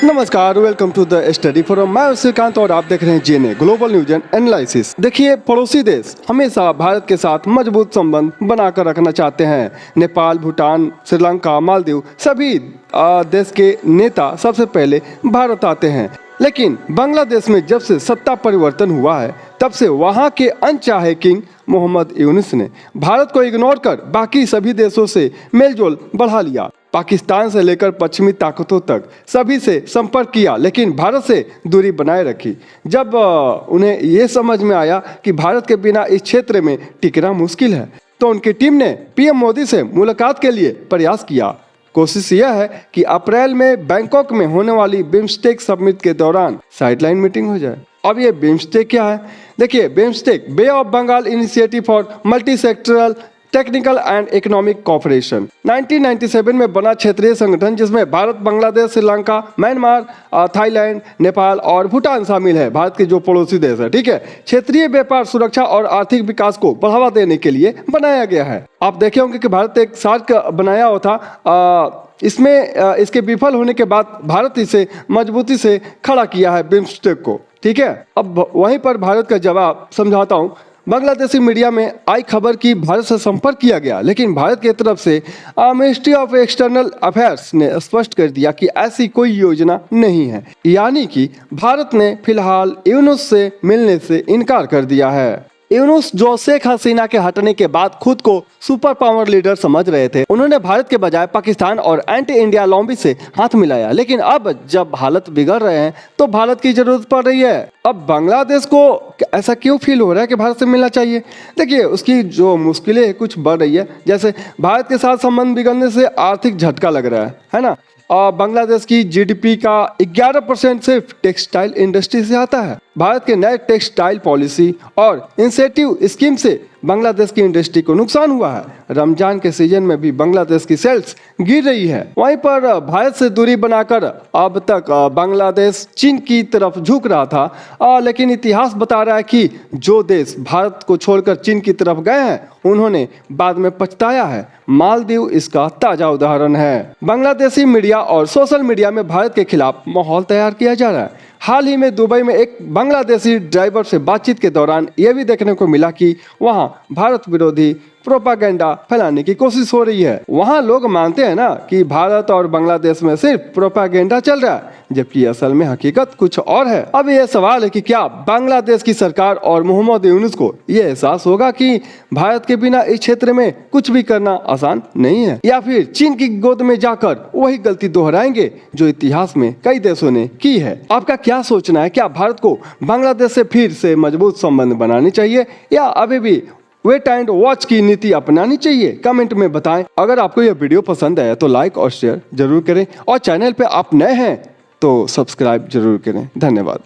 नमस्कार, welcome to the study forum. मैं श्रीकांत और आप देख रहे हैं GNA global news and analysis. देखिए, पड़ोसी देश हमेशा भारत के साथ मजबूत संबंध बनाकर रखना चाहते हैं। नेपाल, भूटान, श्रीलंका, मालदीव सभी देश के नेता सबसे पहले भारत आते हैं। लेकिन बांग्लादेश में जब से सत्ता परिवर्तन हुआ है तब से वहां के अनचाहे किंग मोहम्मद यूनुस ने भारत को इग्नोर कर बाकी सभी देशों से मेलजोल बढ़ा लिया। पाकिस्तान से लेकर पश्चिमी ताकतों तक सभी से संपर्क किया, लेकिन भारत से दूरी बनाए रखी। जब उन्हें ये समझ में आया कि भारत के बिना इस क्षेत्र में टिकना मुश्किल है तो उनकी टीम ने पीएम मोदी से मुलाकात के लिए प्रयास किया। कोशिश यह है कि अप्रैल में बैंकॉक में होने वाली बिम्स्टेक समिट के दौरान साइडलाइन मीटिंग हो जाए। अब ये बिम्स्टेक क्या है? देखिए, BIMSTEC bay of Bengal initiative for multi sectoral technical and economic cooperation 1997 में बना क्षेत्रीय संगठन जिसमें भारत, बांग्लादेश, श्रीलंका, म्यांमार, थाईलैंड, नेपाल और भूटान शामिल है। भारत के जो पड़ोसी देश है, ठीक है। क्षेत्रीय व्यापार, सुरक्षा और आर्थिक विकास को बढ़ावा देने के लिए बनाया गया है। आप देखे होंगे कि भारत एक सार्क बनाया हुआ था। इसमें इसके विफल होने के बाद भारत इसे मजबूती से खड़ा किया है, बिम्स्टेक को, ठीक है। अब वहीं पर भारत का जवाब समझाता हूँ। बांग्लादेशी मीडिया में आई खबर कि भारत से संपर्क किया गया, लेकिन भारत की तरफ से मिनिस्ट्री ऑफ एक्सटर्नल अफेयर्स ने स्पष्ट कर दिया कि ऐसी कोई योजना नहीं है। यानी कि भारत ने फिलहाल यूनुस से मिलने से इनकार कर दिया है। यूनुस, जो शेख हसीना के हटने के बाद खुद को सुपर पावर लीडर समझ रहे थे, उन्होंने भारत के बजाय पाकिस्तान और एंटी इंडिया लॉबी से हाथ मिलाया। लेकिन अब जब हालत बिगड़ रहे हैं तो भारत की जरूरत पड़ रही है। अब बांग्लादेश को ऐसा क्यों फील हो रहा है कि भारत से मिलना चाहिए? देखिए, उसकी जो मुश्किलें कुछ बढ़ रही है। जैसे भारत के साथ संबंध बिगड़ने से आर्थिक झटका लग रहा है ना। और बांग्लादेश की जीडीपी का 11% सिर्फ टेक्सटाइल इंडस्ट्री से आता है। भारत के नए टेक्सटाइल पॉलिसी और इंसेंटिव स्कीम से बांग्लादेश की इंडस्ट्री को नुकसान हुआ है। रमजान के सीजन में भी बांग्लादेश की सेल्स गिर रही है। वहीं पर भारत से दूरी बनाकर अब तक बांग्लादेश चीन की तरफ झुक रहा था, लेकिन इतिहास बता रहा है कि जो देश भारत को छोड़कर चीन की तरफ गए हैं उन्होंने बाद में पछताया है। मालदीव इसका ताजा उदाहरण है। बांग्लादेशी मीडिया और सोशल मीडिया में भारत के खिलाफ माहौल तैयार किया जा रहा है। हाल ही में दुबई में एक बांग्लादेशी ड्राइवर से बातचीत के दौरान यह भी देखने को मिला कि वहां भारत विरोधी प्रोपागेंडा फैलाने की कोशिश हो रही है। वहां लोग मानते हैं ना कि भारत और बांग्लादेश में सिर्फ प्रोपागेंडा चल रहा है, जबकि असल में हकीकत कुछ और है। अब यह सवाल है कि क्या बांग्लादेश की सरकार और मोहम्मद यूनुस को यह एहसास होगा कि भारत के बिना इस क्षेत्र में कुछ भी करना आसान नहीं है, या फिर चीन की गोद में जाकर वही गलती दोहराएंगे जो इतिहास में कई देशों ने की है? आपका क्या सोचना है? क्या भारत को बांग्लादेश से फिर से मजबूत संबंध बनाने चाहिए या अभी भी वेट एंड वॉच की नीति अपनानी चाहिए? कमेंट में बताएं। अगर आपको यह वीडियो पसंद आया तो लाइक और शेयर जरूर करें, और चैनल पे आप नए हैं तो सब्सक्राइब जरूर करें। धन्यवाद।